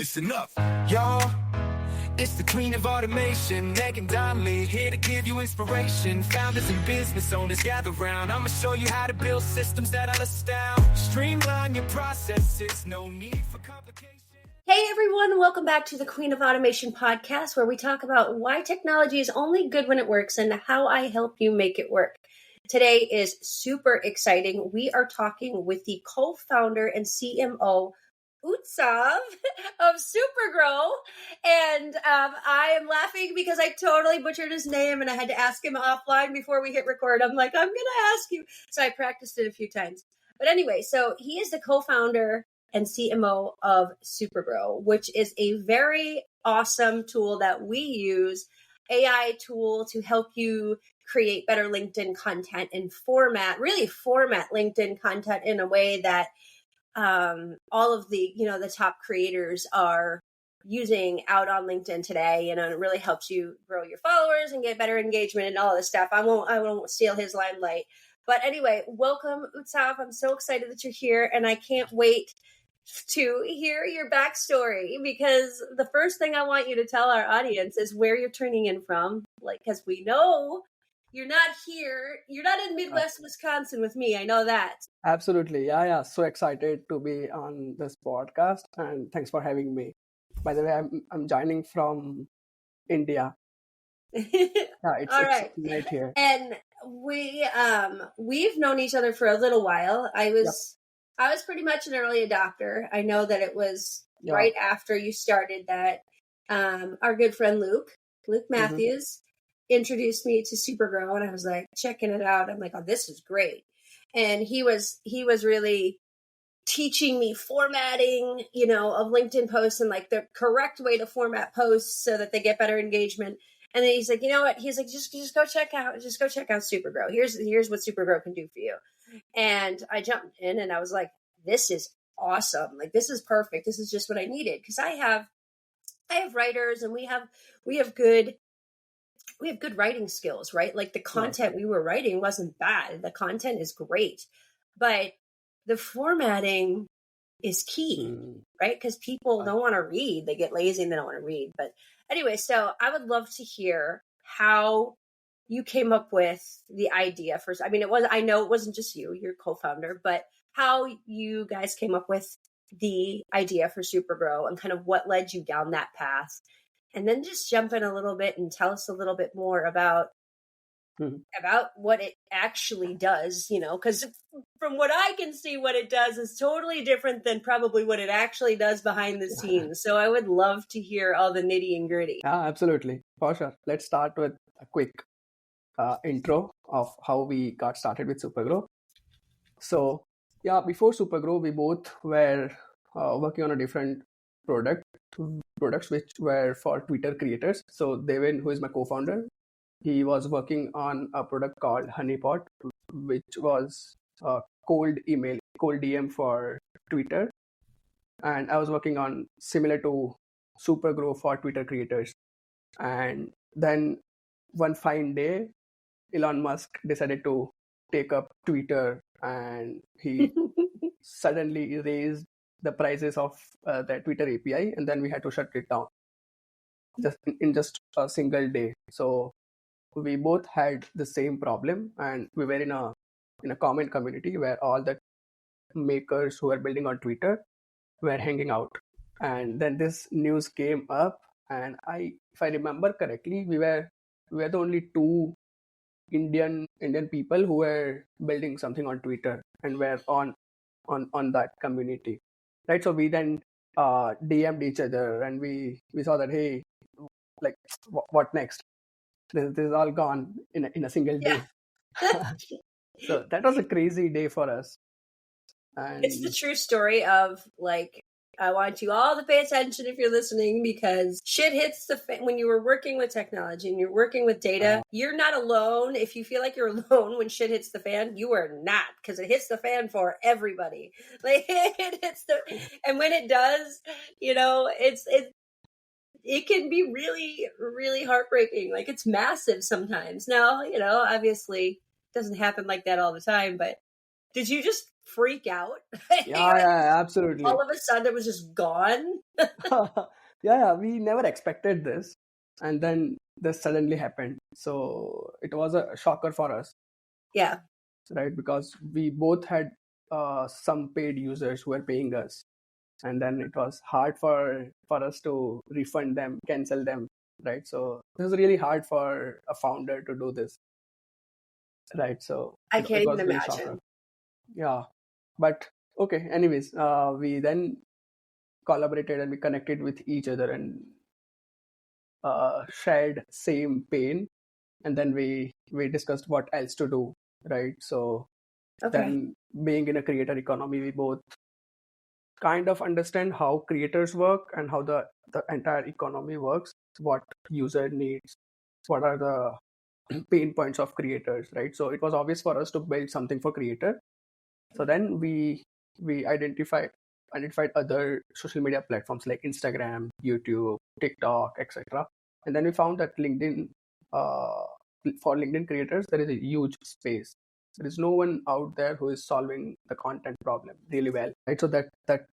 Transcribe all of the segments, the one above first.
listen up, y'all. It's the queen of automation, Megan Donnelly, here to give you inspiration. Founders and business owners gather round. I'ma show you how to build systems that'll astound. Streamline your processes, no need for complication. Hey everyone, welcome back to the Queen of Automation podcast, where we talk about why technology is only good when it works and how I help you make it work. Today is super exciting. We are talking with the co-founder and CMO, Utsav of Supergrow. And I am laughing because I totally butchered his name and I had to ask him offline before we hit record. I'm like, I'm going to ask you. So I practiced it a few times. But anyway, so he is the co-founder and CMO of Supergrow, which is a very awesome tool that we use, AI tool to help you create better LinkedIn content and format LinkedIn content in a way that all of the, the top creators are using out on LinkedIn today. And it really helps you grow your followers and get better engagement and all this stuff. I won't steal his limelight. But anyway, welcome, Utsav. I'm so excited that you're here, and I can't wait to hear your backstory, because the first thing I want you to tell our audience is where you're tuning in from. Because we know you're not here. You're not in Midwest Wisconsin with me. I know that. Absolutely. Yeah. So excited to be on this podcast, and thanks for having me. By the way, I'm joining from India. It's right here. And we've known each other for a little while. I was pretty much an early adopter. I know that it was right after you started that our good friend Luke Matthews introduced me to Supergrow, and I was like checking it out. I'm like, oh, this is great. And he was really teaching me formatting, of LinkedIn posts and like the correct way to format posts so that they get better engagement. And then he's like, you know what? He's like, just go check out Supergrow. Here's what Supergrow can do for you. And I jumped in and I was like, this is awesome. Like, this is perfect. This is just what I needed. Cause I have writers, and we have good writing skills, right? Like the content we were writing wasn't bad. The content is great, but the formatting is key, right? Because people don't want to read. They get lazy and they don't want to read. But anyway, so I would love to hear how you came up with the idea first. I mean, I know it wasn't just you, your co-founder, but how you guys came up with the idea for Supergrow and kind of what led you down that path. And then just jump in a little bit and tell us a little bit more about what it actually does, because from what I can see, what it does is totally different than probably what it actually does behind the scenes. So I would love to hear all the nitty and gritty. Yeah, absolutely. For sure. Let's start with a quick intro of how we got started with Supergrow. So before Supergrow, we both were working on a different products which were for Twitter creators. So Devin, who is my co-founder, he was working on a product called Honeypot, which was a cold DM for Twitter. And I was working on similar to Supergrow for Twitter creators. And then one fine day, Elon Musk decided to take up Twitter, and he suddenly raised the prices of the Twitter API, and then we had to shut it down in just a single day. So we both had the same problem, and we were in a common community where all the makers who were building on Twitter were hanging out. And then this news came up, and if I remember correctly, we were the only two Indian people who were building something on Twitter and were on that community, right? So we then DM'd each other, and we saw that, hey, like what next? This is all gone in a single day. So that was a crazy day for us. And it's the true story of like, I want you all to pay attention if you're listening, because shit hits the fan. When you were working with technology and you're working with data, you're not alone. If you feel like you're alone when shit hits the fan, you are not, because it hits the fan for everybody. Like and when it does, it can be really, really heartbreaking. Like, it's massive sometimes. Now, obviously it doesn't happen like that all the time, but did you just freak out. Yeah, absolutely. All of a sudden it was just gone. Yeah, we never expected this, and then this suddenly happened. So it was a shocker for us, Yeah. right? Because we both had some paid users who were paying us, and then it was hard for us to refund them, cancel them, right? So it was really hard for a founder to do this, right? So I it can't even was really shocker. imagine. Yeah, but okay. Anyways, we then collaborated and we connected with each other and shared same pain, and then we discussed what else to do, right? So Okay. then, being in a creator economy, we both kind of understand how creators work and how the entire economy works, what user needs, what are the pain points of creators, right? So it was obvious for us to build something for creator. So then we identified other social media platforms like Instagram, YouTube, TikTok, etc. And then we found that LinkedIn, for LinkedIn creators, there is a huge space. There is no one out there who is solving the content problem really well, right? So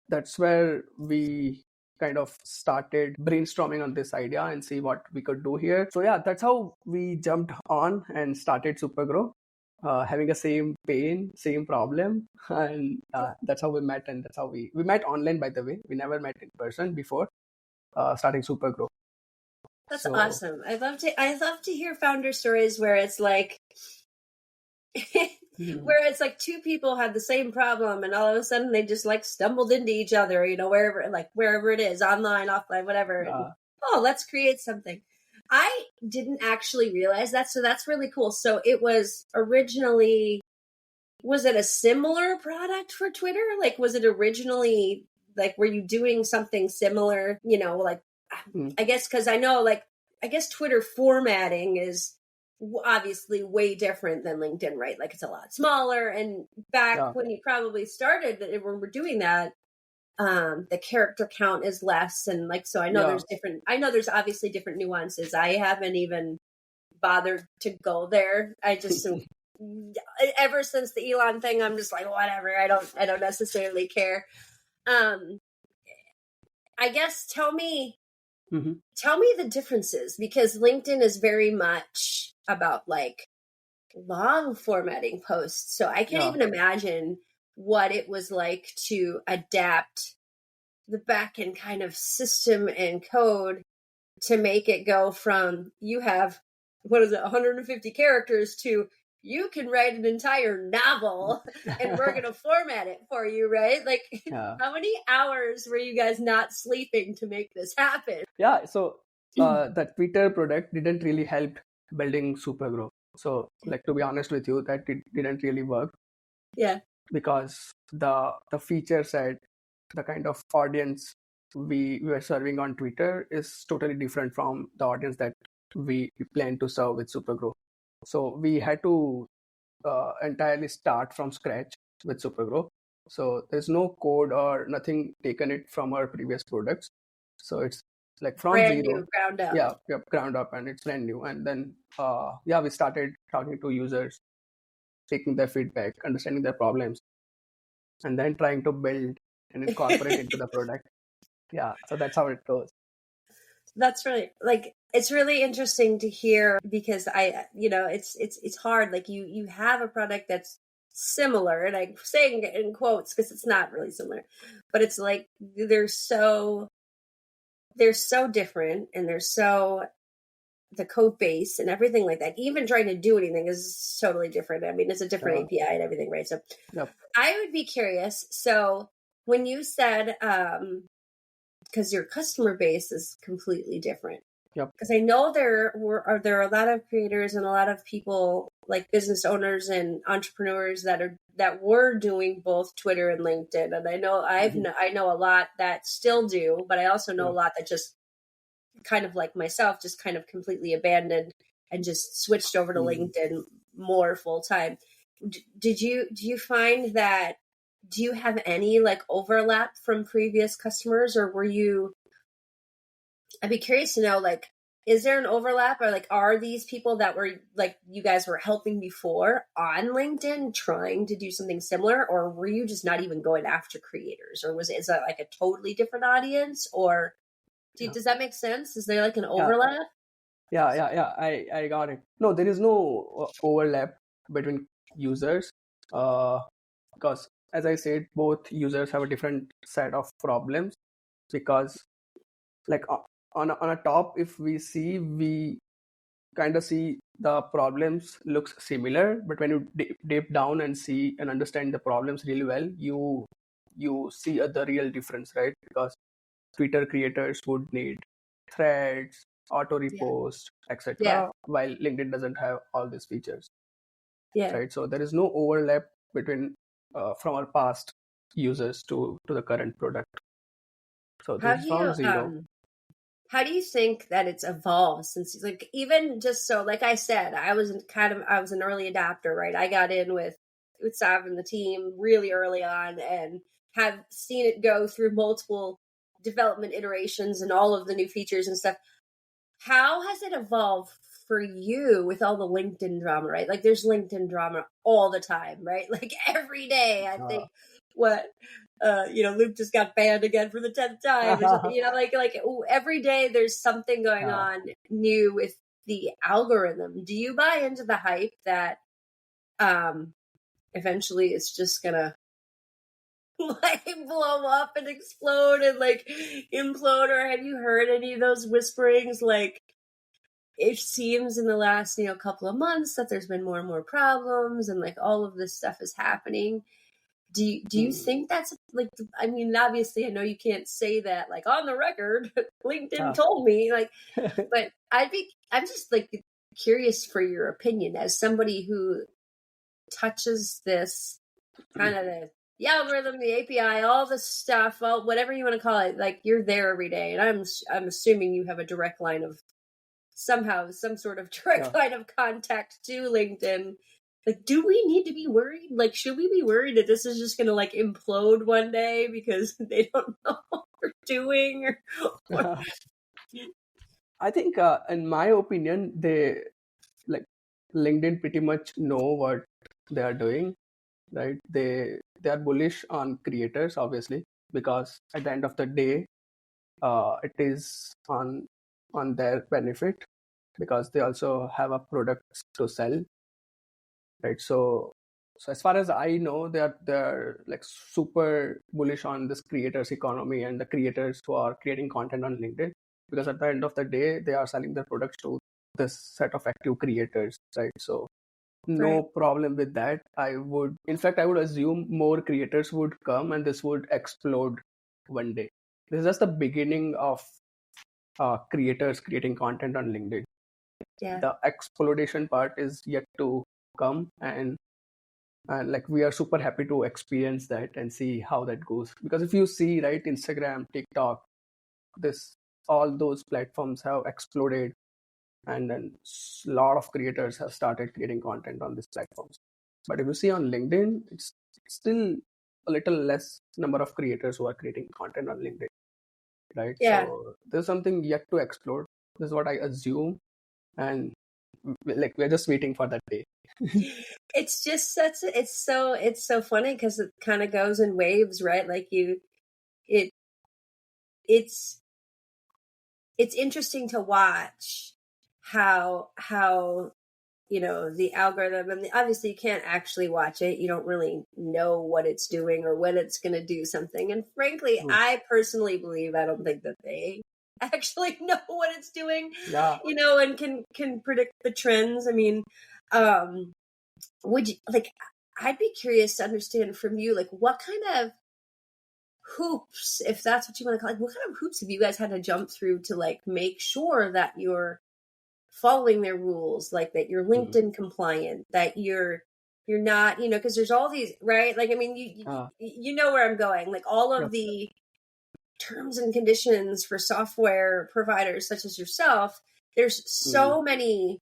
that's where we kind of started brainstorming on this idea and see what we could do here. So yeah, that's how we jumped on and started Supergrow, having a same pain, same problem, and that's how we met. And that's how we met online, by the way. We never met in person before starting Supergrow. That's So awesome. I love to hear founder stories where it's like where it's like two people had the same problem and all of a sudden they just like stumbled into each other, wherever it is, online, offline, whatever. And, let's create something. I didn't actually realize that, so that's really cool. So it was originally, was it a similar product for Twitter? Like, was it originally, like, were you doing something similar? I guess, because I know, I guess Twitter formatting is obviously way different than LinkedIn, right? Like, it's a lot smaller. And back when you probably started, when we're doing that, the character count is less. And so I know there's obviously different nuances. I haven't even bothered to go there. I just ever since the Elon thing, I'm just like, whatever. I don't necessarily care. I guess tell me the differences, because LinkedIn is very much about long formatting posts. So I can't even imagine what it was like to adapt the backend kind of system and code to make it go from you have 150 characters to you can write an entire novel and we're going to format it for you, right? How many hours were you guys not sleeping to make this happen? Yeah, so the Twitter product didn't really help building Supergrow. So, to be honest with you, that it didn't really work. Yeah. Because the feature set, the kind of audience we were serving on Twitter is totally different from the audience that we plan to serve with Supergrow. So we had to entirely start from scratch with Supergrow. So there's no code or nothing taken it from our previous products. So it's from brand zero. New, ground up. Yeah, ground up, and it's brand new. And then we started talking to users, taking their feedback, understanding their problems, and then trying to build and incorporate into the product. Yeah, so that's how it goes. That's really it's really interesting to hear, because it's hard. You have a product that's similar, and I'm saying it in quotes because it's not really similar, but it's they're so different, and the code base and everything like that. Even trying to do anything is totally different. I mean, it's a different API and everything, right? So I would be curious. So when you said, because your customer base is completely different. Because I know there are a lot of creators and a lot of people, like business owners and entrepreneurs that were doing both Twitter and LinkedIn. And I know I know a lot that still do, but I also know a lot that just kind of like myself, just kind of completely abandoned and just switched over to LinkedIn more full time. Do you find that, do you have any overlap from previous customers, or were you, I'd be curious to know, is there an overlap, or like, are these people that were like you guys were helping before on LinkedIn trying to do something similar, or were you just not even going after creators, or is that like a totally different audience, or Yeah. does that make sense? Is there like an Yeah. overlap? Yeah. I got it. No, there is no overlap between users. Because as I said, both users have a different set of problems. Because like on a top, if we see, we kind of see the problems looks similar, but when you deep down and see and understand the problems really well, you see the real difference, right? Because Twitter creators would need threads, auto Yeah. repost, Yeah. etc., while LinkedIn doesn't have all these features, Yeah. right? So there is no overlap between from our past users to the current product. So How this do is from you zero. how do you think that it's evolved since, like, even just so, like I said, I was an early adopter, right? I got in with Utsav and the team really early on and have seen it go through multiple development iterations and all of the new features and stuff. How has it evolved for you with all the LinkedIn drama, right? Like, there's LinkedIn drama all the time, right? Like every day, I think what Luke just got banned again for the 10th time or something. Every day there's something going Yeah. on new with the algorithm. Do you buy into the hype that eventually it's just gonna like blow up and explode and like implode? Or have you heard any of those whisperings? Like, it seems in the last couple of months that there's been more and more problems and like all of this stuff is happening. Do you think that's like, I mean, obviously I know you can't say that like on the record, LinkedIn told me, like, but I'm just like curious for your opinion as somebody who touches this kind of the algorithm, the API, all the stuff, well, whatever you want to call it, like you're there every day, and I'm assuming you have a direct line of some sort of direct line of contact to LinkedIn. Like, do we need to be worried? Like, should we be worried that this is just going to like implode one day because they don't know what we're doing? I think, in my opinion, they like LinkedIn pretty much know what they are doing, right? They are bullish on creators, obviously, because at the end of the day, it is on their benefit, because they also have a product to sell, right? So as far as I know, they're like super bullish on this creators economy and the creators who are creating content on LinkedIn, because at the end of the day, they are selling their products to this set of active creators, right? So no Right. problem with that. In fact, I would assume more creators would come and this would explode one day. This is just the beginning of creators creating content on LinkedIn. Yeah. The exploration part is yet to come, and like we are super happy to experience that and see how that goes. Because if you see, right, Instagram, TikTok, this all those platforms have exploded, and then a lot of creators have started creating content on these platforms. But if you see on LinkedIn, it's still a little less number of creators who are creating content on LinkedIn, right? Yeah. So there's something yet to explode. This is what I assume, and like we're just waiting for that day. It's just it's so funny because it kind of goes in waves, right? Like it it's interesting to watch how the algorithm, and obviously you can't actually watch it. You don't really know what it's doing or when it's going to do something. And frankly, I personally believe, I don't think that they actually know what it's doing, Yeah. and can predict the trends. I mean, would you like, I'd be curious to understand from you, like, what kind of hoops, if that's what you want to call it, what kind of hoops have you guys had to jump through to like make sure that you're following their rules, like that you're LinkedIn compliant, that you're not, because there's all these, right? Like, I mean, you know where I'm going, like all of the terms and conditions for software providers such as yourself, there's so many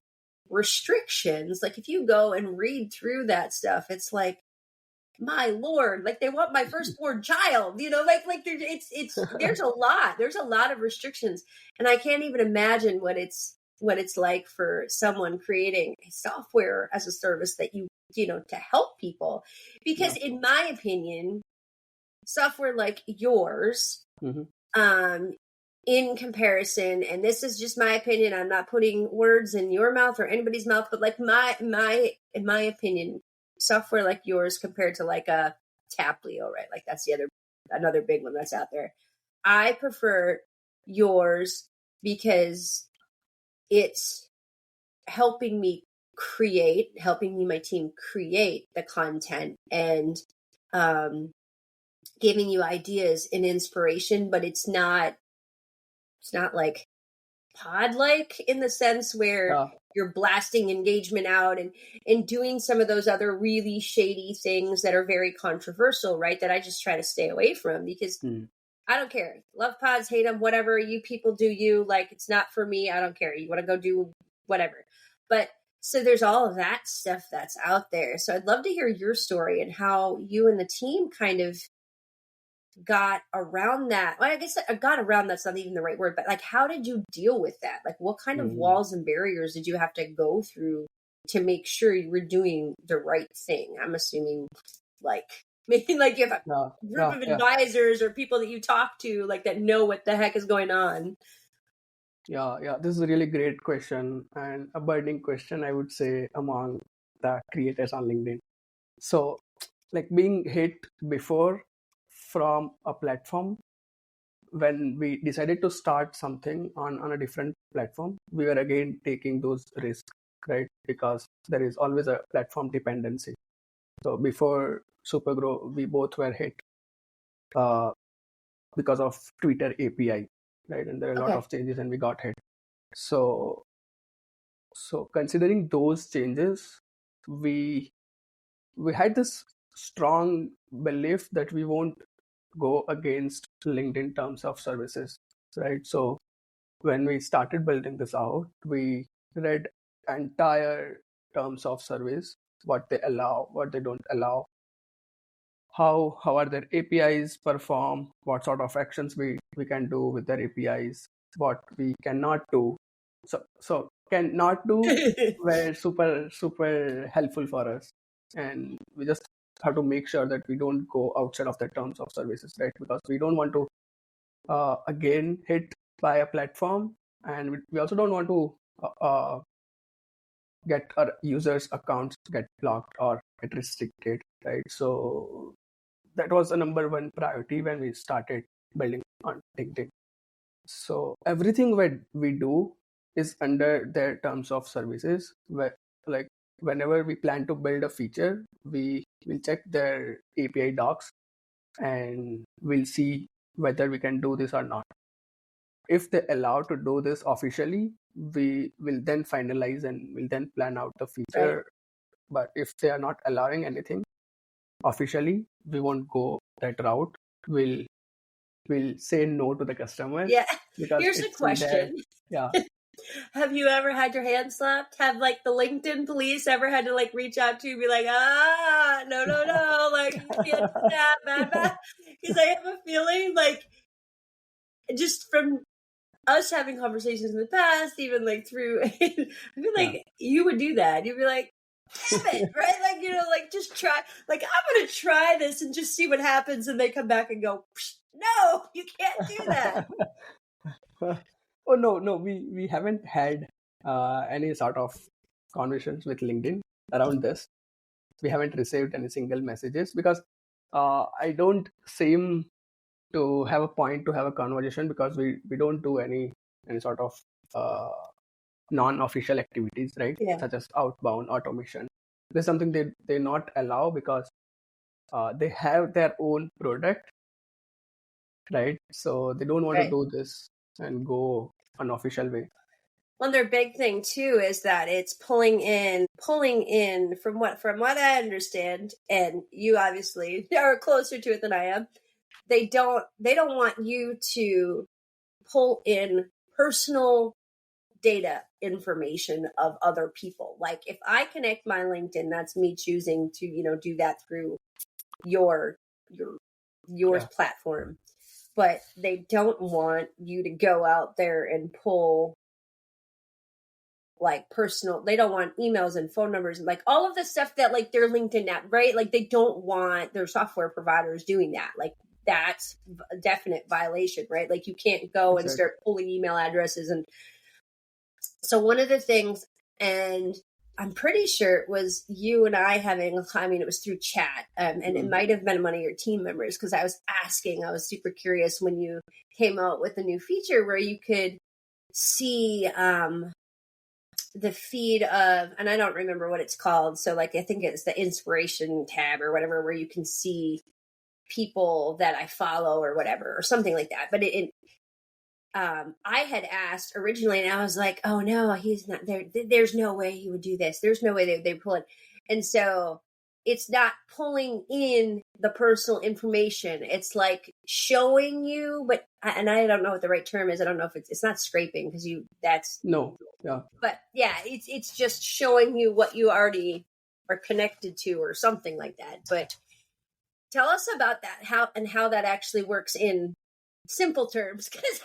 restrictions. Like, if you go and read through that stuff, it's like, my Lord, like they want my firstborn child, like there's a lot of restrictions, and I can't even imagine what it's like for someone creating a software as a service that to help people, because in my opinion, software like yours, in comparison, and this is just my opinion, I'm not putting words in your mouth or anybody's mouth, but like in my opinion, software like yours compared to like a Taplio, right? Like that's another big one that's out there. I prefer yours because it's helping me my team create the content, and giving you ideas and inspiration, but it's not like pod-like in the sense where you're blasting engagement out and doing some of those other really shady things that are very controversial, right? That I just try to stay away from, because I don't care. Love pods, hate them, whatever. You people do you. Like, it's not for me. I don't care. You want to go do whatever. But so there's all of that stuff that's out there. So I'd love to hear your story and how you and the team kind of got around that. Well, I guess got around, that's not even the right word, but like, how did you deal with that? Like, what kind of walls and barriers did you have to go through to make sure you were doing the right thing? I'm assuming like maybe like you have a group of advisors or people that you talk to, like, that know what the heck is going on. Yeah. This is a really great question, and a burning question, I would say, among the creators on LinkedIn. So, like, being hit before from a platform, when we decided to start something on a different platform, we were again taking those risks, right? Because there is always a platform dependency. So before Supergrow, we both were hit because of Twitter API, right? And there are a lot of changes, and we got hit. So considering those changes, we had this strong belief that we won't go against LinkedIn terms of services, right? So when we started building this out, we read entire terms of service, what they allow, what they don't allow, how are their APIs perform, what sort of actions we can do with their APIs, what we cannot do. So cannot do were super helpful for us, and we just have to make sure that we don't go outside of the terms of services, right? Because we don't want to again hit by a platform, and we also don't want to get our users' accounts get blocked or get restricted, right? So that was a number one priority when we started building on LinkedIn. So everything we do is under their terms of services, where, like, whenever we plan to build a feature, we will check their API docs and we'll see whether we can do this or not. If they allow to do this officially, we will then finalize and we'll then plan out the feature. Right. But if they are not allowing anything officially, we won't go that route. We'll say no to the customer. Yeah. Here's a question. Have you ever had your hand slapped? Have like the LinkedIn police ever had to like reach out to you and be like, no, like, you can't do that, bad. Because I have a feeling, like, just from us having conversations in the past, even like through, I feel like you would do that. You'd be like, damn it, right? Like, like, just try, like, I'm going to try this and just see what happens. And they come back and go, no, you can't do that. Oh, no, we haven't had any sort of conversations with LinkedIn around this. We haven't received any single messages because I don't seem to have a point to have a conversation, because we don't do any sort of non-official activities, right? Such as outbound automation. There's something they not allow because they have their own product, right? So they don't want to do this and go unofficial way. One their big thing too is that it's pulling in from what I understand, and you obviously are closer to it than I am. They don't want you to pull in personal data information of other people. Like, if I connect my LinkedIn, that's me choosing to, do that through yours platform, but they don't want you to go out there and pull like personal, they don't want emails and phone numbers and like all of the stuff that like their LinkedIn app, right? Like they don't want their software providers doing that. Like that's a definite violation, right? Like you can't go and start pulling email addresses. And so one of the things, and I'm pretty sure it was you and I having, I mean, it was through chat, and it might have been one of your team members, because I was super curious when you came out with a new feature where you could see the feed of, and I don't remember what it's called. So like, I think it's the inspiration tab or whatever, where you can see people that I follow or whatever, or something like that. But I had asked originally, and I was like, oh no, he's not there. There's no way he would do this. There's no way they pull it. And so it's not pulling in the personal information. It's like showing you, and I don't know what the right term is. I don't know if it's not scraping, because No. Yeah. But yeah, it's just showing you what you already are connected to or something like that. But tell us about that, how that actually works in simple terms, because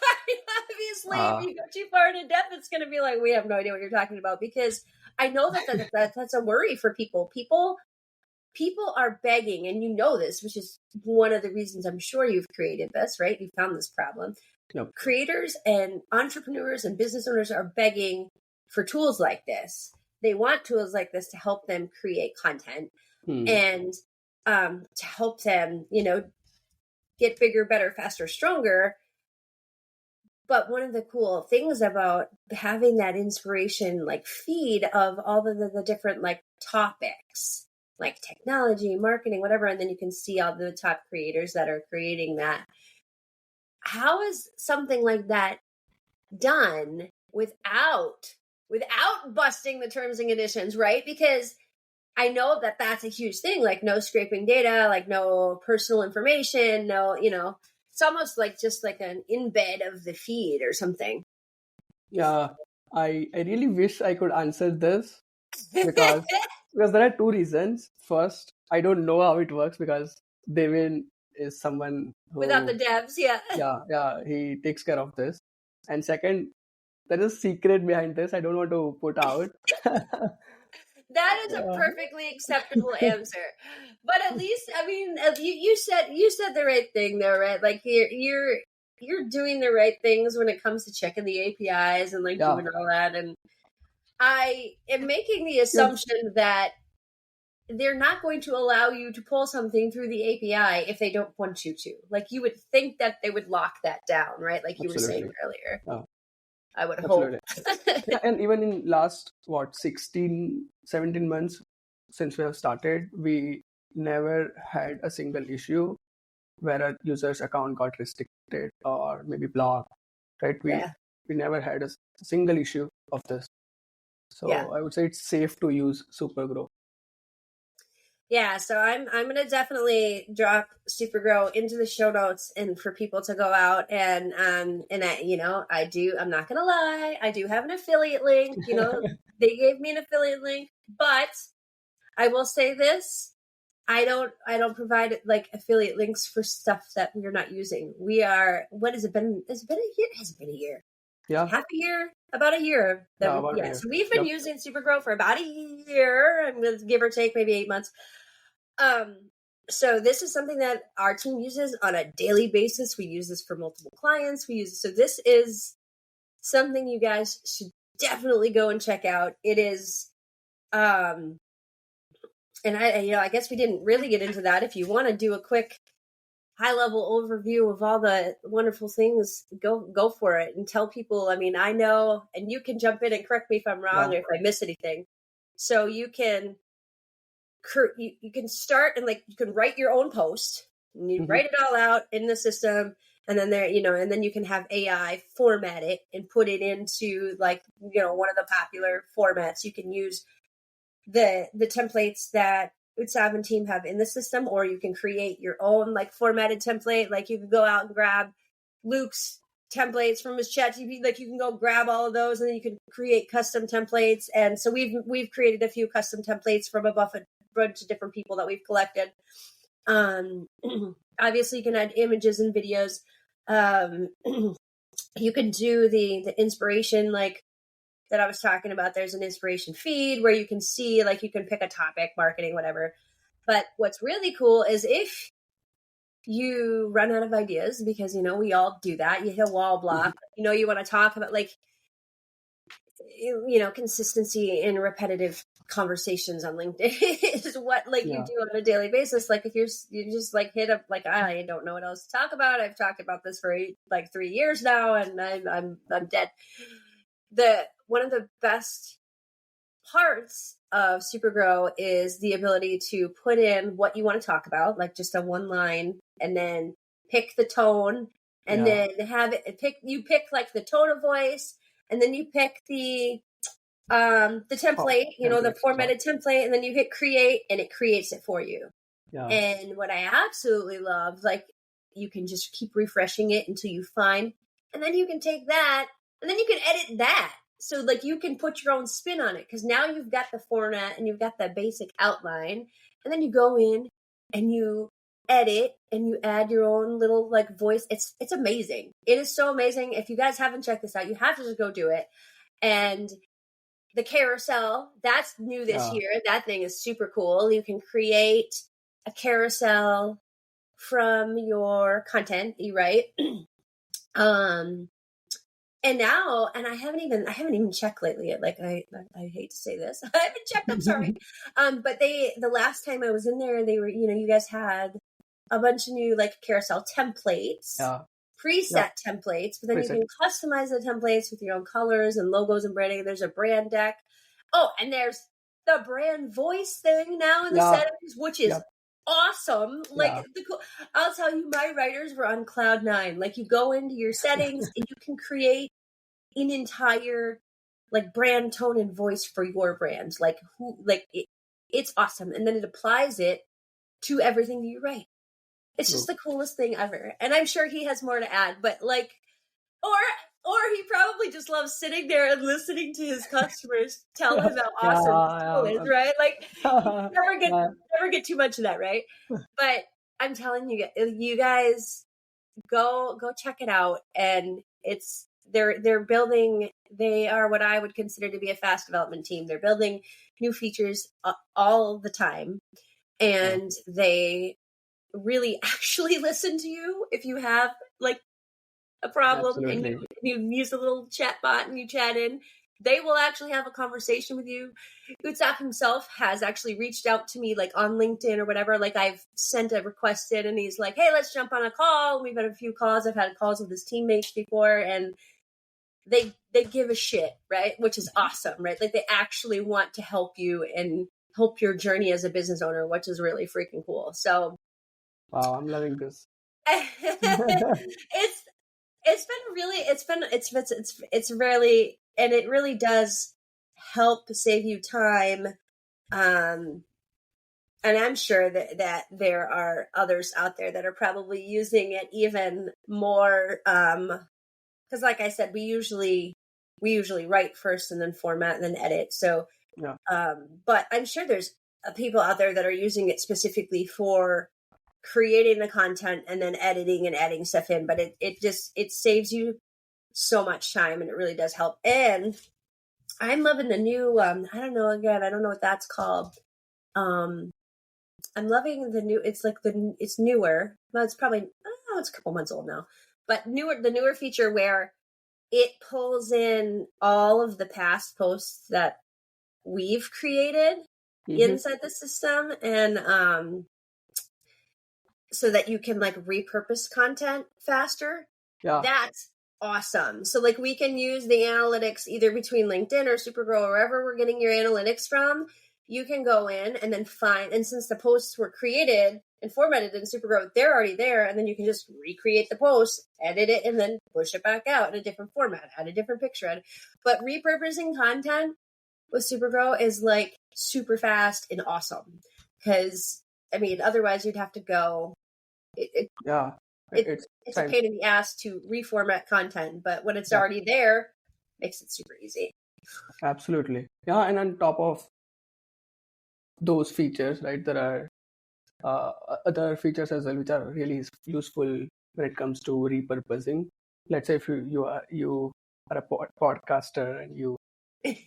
obviously if you go too far into depth, it's going to be like, we have no idea what you're talking about, because I know that's a worry for people. People are begging, and you know this, which is one of the reasons I'm sure you've created this, right? You found this problem. Yep. Creators and entrepreneurs and business owners are begging for tools like this. They want tools like this to help them create content and to help them, get bigger, better, faster, stronger. But one of the cool things about having that inspiration like feed of all the different like topics, like technology, marketing, whatever, and then you can see all the top creators that are creating that. How is something like that done without busting the terms and conditions, right? Because I know that that's a huge thing, like no scraping data, like no personal information, no, it's almost like just like an embed of the feed or something. Yeah, I really wish I could answer this, because there are two reasons. First, I don't know how it works, because Devin is someone who, without the devs, yeah, he takes care of this. And second, there is a secret behind this I don't want to put out. That is a perfectly acceptable answer. But at least, I mean, you said the right thing there, right? Like you're doing the right things when it comes to checking the APIs and like doing all that. And I am making the assumption that they're not going to allow you to pull something through the API if they don't want you to. Like you would think that they would lock that down, right? Like you were saying earlier. Yeah. I would hope. Yeah, and even in last 16-17 months since we have started, we never had a single issue where a user's account got restricted or maybe blocked, right? We never had a single issue of this. So I would say it's safe to use Supergrow. Yeah, so I'm gonna definitely drop Supergrow into the show notes and for people to go out and I'm not gonna lie, I do have an affiliate link. They gave me an affiliate link, but I will say this: I don't provide like affiliate links for stuff that we're not using. We are. What has it been? Has it been a year? Has it been a year? Yeah, half a year. About a year. About a year. So we've been using Supergrow for about a year. I'm going to give or take maybe 8 months. So this is something that our team uses on a daily basis. We use this for multiple clients. So this is something you guys should definitely go and check out. It is, and I guess we didn't really get into that. If you want to do a quick high-level overview of all the wonderful things, go for it and tell people. I mean, I know, and you can jump in and correct me if I'm wrong or if I miss anything. So you can start and like you can write your own post and you write it all out in the system, and then and then you can have AI format it and put it into like one of the popular formats. You can use the templates that Utsav and team have in the system, or you can create your own like formatted template. Like you can go out and grab Luke's templates from his chat TV. Like you can go grab all of those, and then you can create custom templates. And so we've created a few custom templates from a bunch of different people that we've collected. Obviously, you can add images and videos. You can do the inspiration, like that I was talking about. There's an inspiration feed where you can see, like, you can pick a topic, marketing, whatever. But what's really cool is if you run out of ideas, because, you know, we all do that. You hit a wall block. You know, you want to talk about, like, you know, consistency in repetitive conversations on LinkedIn is what, like, you do on a daily basis. Like, if you just like hit up, like, I don't know what else to talk about. I've talked about this for like 3 years now, and I'm dead. One of the best parts of Supergrow is the ability to put in what you want to talk about, like just a one line, and then pick the tone, and then have it pick like the tone of voice, and then you pick the template, you know, the formatted template, and then you hit create, and it creates it for you. And what I absolutely love, like, you can just keep refreshing it until you find, and then you can take that, and then you can edit that. So, like, you can put your own spin on it, because now you've got the format and you've got the basic outline, and then you go in and you edit and you add your own little, like, voice. It's amazing. It is so amazing. If you guys haven't checked this out, you have to just go do it. And the carousel, that's new this year. That thing is super cool. You can create a carousel from your content you write. And now, and I haven't even checked lately. Like, I hate to say this, I haven't checked. I'm sorry. But the last time I was in there, they were, you know, you guys had a bunch of new, like, carousel templates, preset templates, but then you can customize the templates with your own colors and logos and branding. There's a brand deck. Oh, and there's the brand voice thing now in the settings, which is awesome. Like, I'll tell you, my writers were on cloud 9. Like, you go into your settings and you can create an entire, like, brand tone and voice for your brand. Like, it's awesome. And then it applies it to everything that you write. It's just the coolest thing ever. And I'm sure he has more to add, but, like, or he probably just loves sitting there and listening to his customers tell him how awesome his tool is, right? Like, never get too much of that, right? But I'm telling you, you guys go check it out. And they're building, they are what I would consider to be a fast development team. They're building new features all the time. And they really actually listen to you if you have, like, a problem. Absolutely. And you use a little chat bot and you chat in, they will actually have a conversation with you. Utsav himself has actually reached out to me, like, on LinkedIn or whatever. Like, I've sent a request in, and he's like, hey, let's jump on a call. We've had a few calls. I've had calls with his teammates before, and they give a shit, right? Which is awesome, right? Like, they actually want to help you and help your journey as a business owner, which is really freaking cool. So, wow, I'm loving this. It's really, and it really does help save you time. And I'm sure that there are others out there that are probably using it even more. Because, like I said, we usually write first and then format and then edit. So, but I'm sure there's people out there that are using it specifically for creating the content and then editing and adding stuff in. But it saves you so much time, and it really does help. And I'm loving the new, I don't know what that's called. I'm loving the new, it's newer. Well, it's probably, it's a couple months old now, but the newer feature where it pulls in all of the past posts that we've created inside the system, and so that you can, like, repurpose content faster. That's awesome. So, like, we can use the analytics either between LinkedIn or Supergrow or wherever we're getting your analytics from. You can go in and then find, and since the posts were created and formatted in Supergrow, they're already there, and then you can just recreate the post, edit it, and then push it back out in a different format, add a different picture. But repurposing content with Supergrow is, like, super fast and awesome, because, I mean, otherwise you'd have to go. It's a pain in the ass to reformat content, but when it's already there, it makes it super easy. Absolutely. Yeah, and on top of those features, right, there are other features as well, which are really useful when it comes to repurposing. Let's say if you are a podcaster and you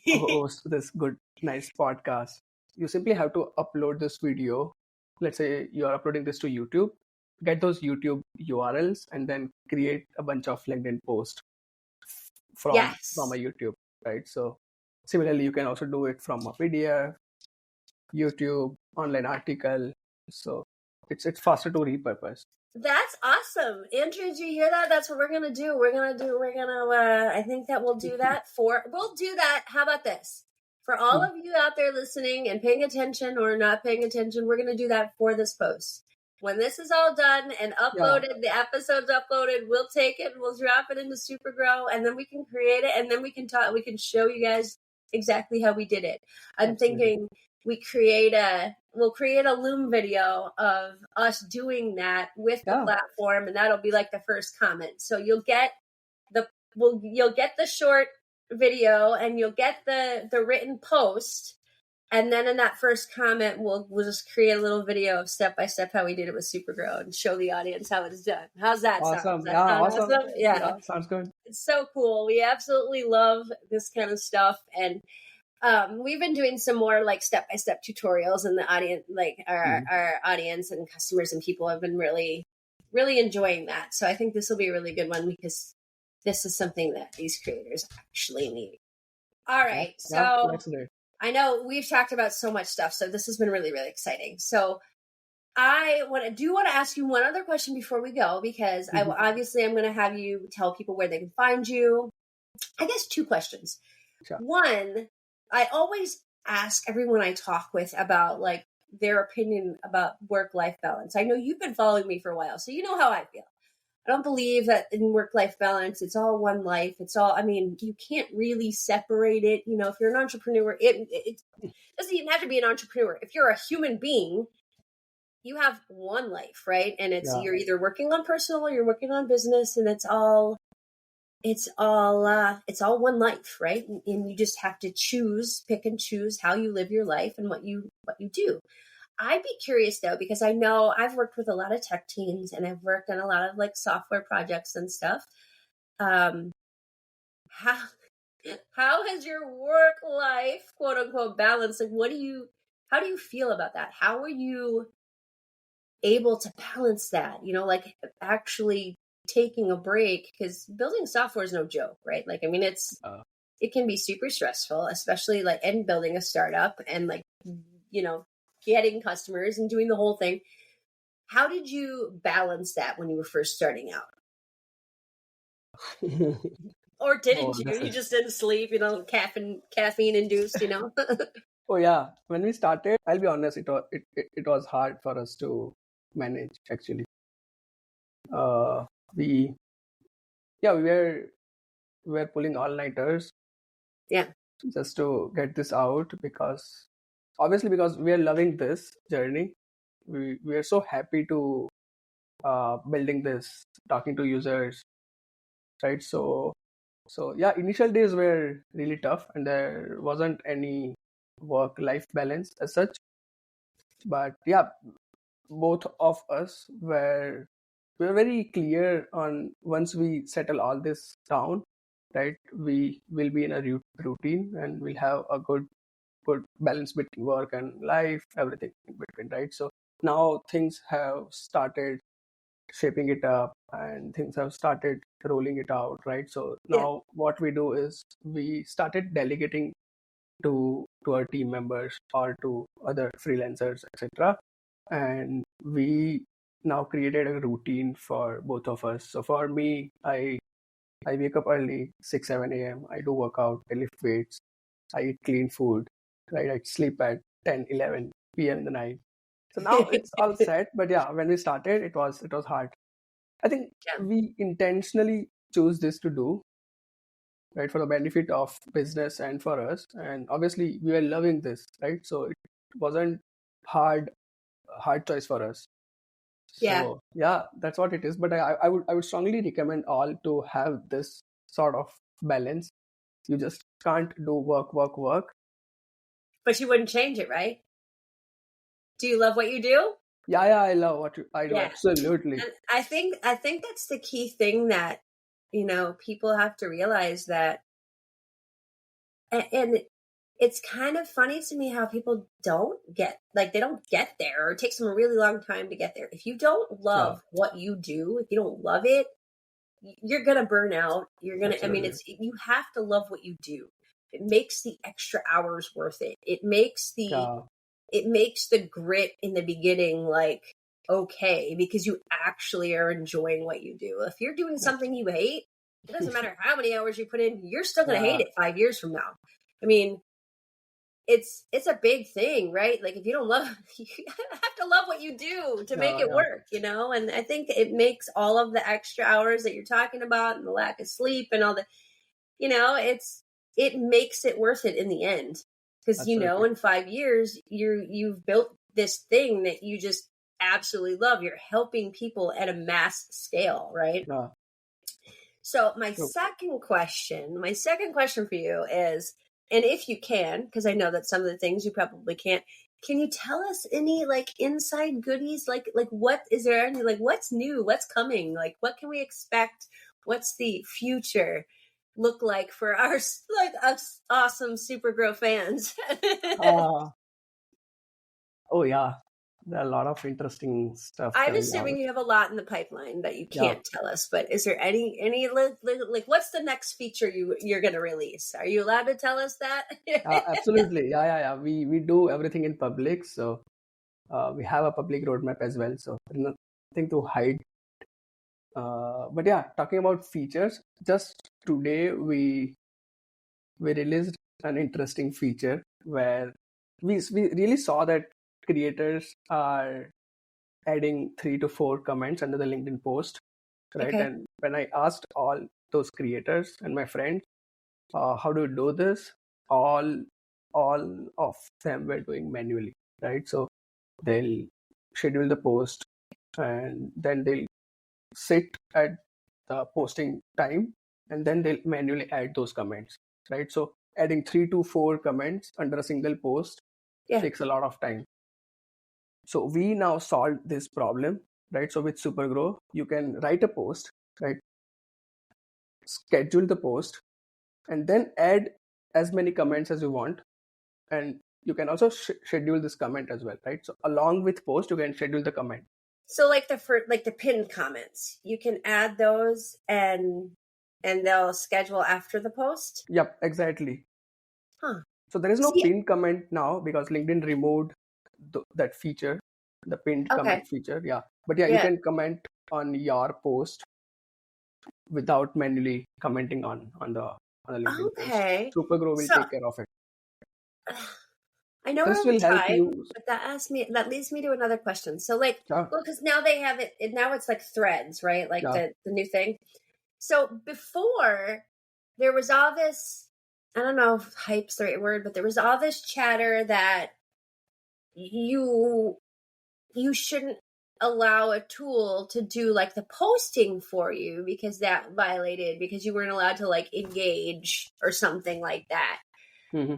host this good nice podcast, you simply have to upload this video. Let's say you are uploading this to YouTube, get those YouTube URLs, and then create a bunch of LinkedIn posts from Yes. a YouTube, right? So similarly, you can also do it from a PDF, YouTube, online article. So it's faster to repurpose. That's awesome. Andrew, did you hear that? That's what we're going to do. I think that we'll do that How about this? For all of you out there listening and paying attention or not paying attention, we're going to do that for this post. When this is all done and uploaded, the episode's uploaded, we'll take it, we'll drop it into Supergrow, and then we can create it, and then we can show you guys exactly how we did it. I'm thinking we'll create a Loom video of us doing that with the platform, and that'll be like the first comment. So you'll get the short video and you'll get the written post, and then in that first comment we'll just create a little video of step by step how we did it with Supergrow and show the audience how it's done. How's that sound? Awesome. Yeah, sounds good. It's so cool. We absolutely love this kind of stuff, and we've been doing some more like step-by-step tutorials, and the audience, like our audience and customers and people have been really, really enjoying that. So I think this will be a really good one because this is something that these creators actually need. All right. So I know we've talked about so much stuff, so this has been really, really exciting. So I want to ask you one other question before we go, because I'm going to have you tell people where they can find you. I guess 2 questions. Sure. One, I always ask everyone I talk with about like their opinion about work-life balance. I know you've been following me for a while, so you know how I feel. I don't believe that in work-life balance, it's all one life. You can't really separate it. You know, if you're an entrepreneur, it doesn't even have to be an entrepreneur. If you're a human being, you have one life, right? And you're either working on personal or you're working on business, and it's all one life, right? And you just have to pick and choose how you live your life and what you do. I'd be curious though, because I know I've worked with a lot of tech teams and I've worked on a lot of like software projects and stuff. How has your work life, quote unquote, balance? Like, how do you feel about that? How are you able to balance that? You know, like actually taking a break, because building software is no joke, right? Like, I mean, it can be super stressful, especially like in building a startup and like, you know, getting customers and doing the whole thing. How did you balance that when you were first starting out? Or didn't you? You just didn't sleep, you know, caffeine induced, you know? Oh yeah, when we started, I'll be honest, it was hard for us to manage actually. We were pulling all-nighters. Yeah. Just to get this out, because we are loving this journey. We are so happy to building this, talking to users, right? So yeah, initial days were really tough and there wasn't any work-life balance as such. But yeah, both of us were very clear on, once we settle all this down, right, we will be in a routine and we'll have a good balance between work and life, everything in between, right? So now things have started shaping it up and things have started rolling it out, right? So now what we do is we started delegating to our team members or to other freelancers, etc. And we now created a routine for both of us. So for me, I wake up early, 6-7 a.m. I do workout, I lift weights, I eat clean food, right? I sleep at 10-11 p.m. in the night. So now it's all set. But yeah, when we started, it was hard. I think we intentionally choose this to do, right, for the benefit of business and for us. And obviously we were loving this, right? So it wasn't hard choice for us. So yeah, that's what it is. But I would strongly recommend all to have this sort of balance. You just can't do work. But you wouldn't change it, right? Do you love what you do? Yeah, I love what I do. Yeah. Absolutely. And I think that's the key thing that, people have to realize that, and it's kind of funny to me how people they don't get there, or it takes them a really long time to get there. If you don't Yeah, love what you do, if you don't love it, you're gonna burn out. absolutely. You have to love what you do. It makes the extra hours worth it. Yeah, It makes the grit in the beginning like okay, because you actually are enjoying what you do. If you're doing something you hate, it doesn't matter how many hours you put in, you're still going to hate yeah, it 5 years from now. I mean, it's a big thing, right? Like if you don't love you have to love what you do to make yeah, it yeah, work, And I think it makes all of the extra hours that you're talking about and the lack of sleep and all the it makes it worth it in the end. Because absolutely. in 5 years you've built this thing that you just absolutely love. You're helping people at a mass scale, right? Yeah, So true. my second question for you is, and if you can, because I know that some of the things you probably can't, can you tell us any like inside goodies? Like what is there any like what's new? What's coming? Like what can we expect? What's the future look like for our like us awesome Supergrow fans? Uh, oh yeah, there are a lot of interesting stuff I'm coming assuming out. you have a lot in the pipeline that you Yeah, can't tell us, but is there any like what's the next feature you're going to release? Are you allowed to tell us that? absolutely. Yeah. We do everything in public, so we have a public roadmap as well. So there's nothing to hide. But yeah, talking about features, just today we released an interesting feature where we really saw that creators are adding 3 to 4 comments under the LinkedIn post, right? Okay. And when I asked all those creators and my friends, how do you do this? All all of them were doing manually, right? So they'll schedule the post and then they'll sit at the posting time and then they'll manually add those comments, right? So adding 3 to 4 comments under a single post Yeah. takes a lot of time. So we now solved this problem, right? So with Supergrow, you can write a post, right? Schedule the post and then add as many comments as you want. And you can also schedule this comment as well, right? So along with post, you can schedule the comment. So like the pinned comments, you can add those and they'll schedule after the post. Yep, exactly. Huh. So there is no See, pinned comment now because LinkedIn removed that feature, the pinned okay. comment feature. Yeah, but yeah, you Yeah. can comment on your post without manually commenting on the LinkedIn post. Okay. Supergrow will So take care of it. I know we're This out of will help time, you. but that leads me to another question. So like, Yeah, well, because now they have now it's like threads, right? Like yeah, the new thing. So before there was all this, I don't know if hype's the right word, but there was all this chatter that you shouldn't allow a tool to do like the posting for you because because you weren't allowed to like engage or something like that. hmm,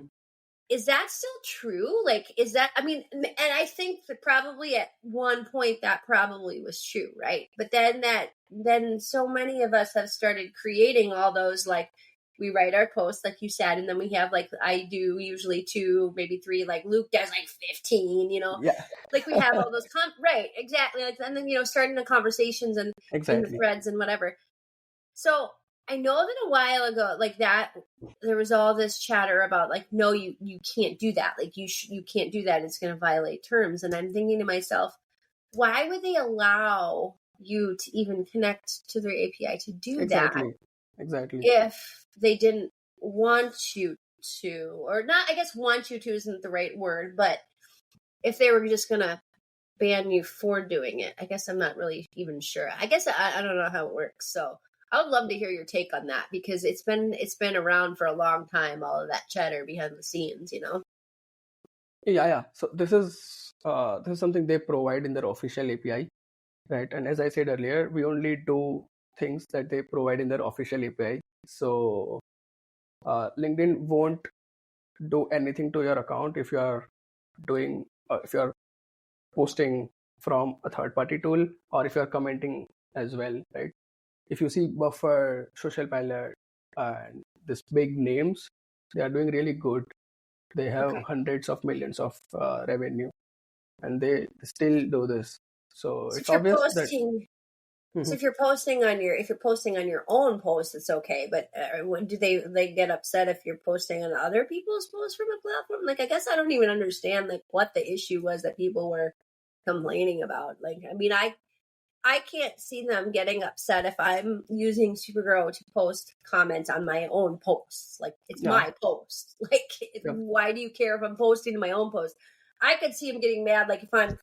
Is that still true? Like, is that, I mean, and I think that probably at one point that probably was true, right? But then so many of us have started creating all those, like, we write our posts, like you said, and then we have, like, I do usually 2, maybe 3, like Luke does like 15, yeah, like we have all those, right, exactly. Like, and then, starting the conversations and in the exactly, threads and whatever. So I know that a while ago, like that, there was all this chatter about like, no, you can't do that. Like you can't do that. It's going to violate terms. And I'm thinking to myself, why would they allow you to even connect to their API to do that exactly, exactly. if they didn't want you to, or not? I guess want you to isn't the right word, but if they were just going to ban you for doing it, I guess I'm not really even sure. I guess I don't know how it works. So I would love to hear your take on that because it's been around for a long time, all of that chatter behind the scenes, Yeah. So this is something they provide in their official API, right? And as I said earlier, we only do things that they provide in their official API. So LinkedIn won't do anything to your account if you are doing if you are posting from a third-party tool, or if you're commenting as well, right? If you see Buffer, Social Pilot, and these big names, they are doing really good. They have hundreds of millions of revenue, and they still do this. So So it's if you're obvious that. posting, so if you're posting on your own post, it's okay. But do they get upset if you're posting on other people's posts from a platform? Like, I guess I don't even understand like what the issue was that people were complaining about. Like, I mean, I can't see them getting upset if I'm using Supergrow to post comments on my own posts. Like, it's my post. Like, why do you care if I'm posting to my own post? I could see them getting mad, like, if I'm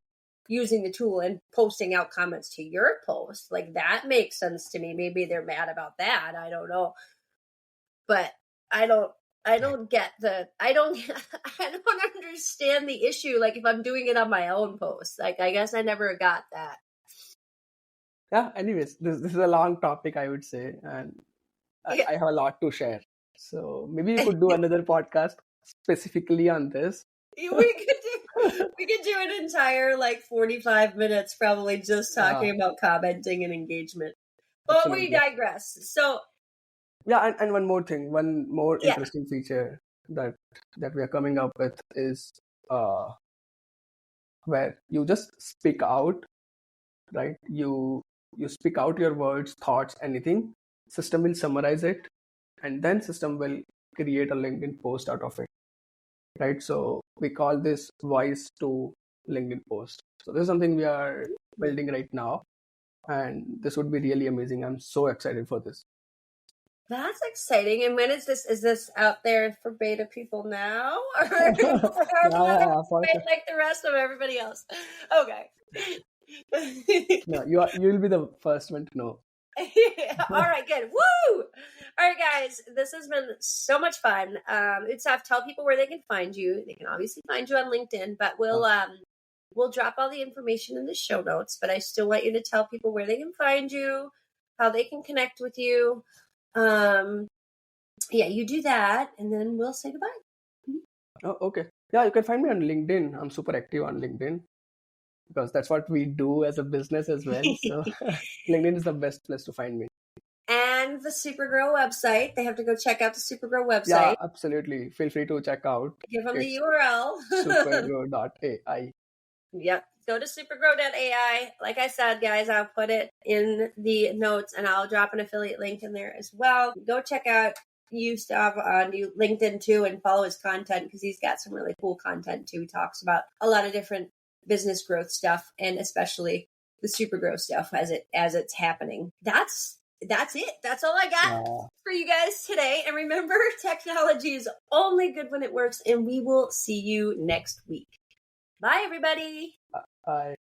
using the tool and posting out comments to your post. Like, that makes sense to me. Maybe they're mad about that. I don't know. But I don't get I don't understand the issue. Like, if I'm doing it on my own post, like, I guess I never got that. Yeah, anyways, this is a long topic, I would say, and I have a lot to share. So maybe we could do another podcast specifically on this. We could do an entire like 45 minutes probably just talking about commenting and engagement. But absolutely. We digress. So yeah, and one more thing, one more interesting feature that we are coming up with is where you just speak out, right? You speak out your words, thoughts, anything. System will summarize it, and then system will create a LinkedIn post out of it, right? So we call this voice to LinkedIn post. So this is something we are building right now, and this would be really amazing. I'm so excited for this. That's exciting. And when is this? Is this out there for beta people now, or like the rest of everybody else? Okay. No, you'll be the first one to know. All right, good. Woo! All right, guys, this has been so much fun. Utsav, tell people where they can find you. They can obviously find you on LinkedIn, but we'll drop all the information in the show notes. But I still want you to tell people where they can find you, how they can connect with you. You do that, and then we'll say goodbye. Oh, okay. Yeah, you can find me on LinkedIn. I'm super active on LinkedIn, because that's what we do as a business as well. So LinkedIn is the best place to find me. And the Supergrow website. They have to go check out the Supergrow website. Yeah, absolutely. Feel free to check out. Give them the URL. Supergrow.ai. Yep. Go to supergrow.ai. Like I said, guys, I'll put it in the notes, and I'll drop an affiliate link in there as well. Go check out Utsav on LinkedIn too, and follow his content, because he's got some really cool content too. He talks about a lot of different business growth stuff, and especially the Supergrow stuff as it's happening. That's it. That's all I got for you guys today. And remember, technology is only good when it works, and we will see you next week. Bye, everybody. Bye.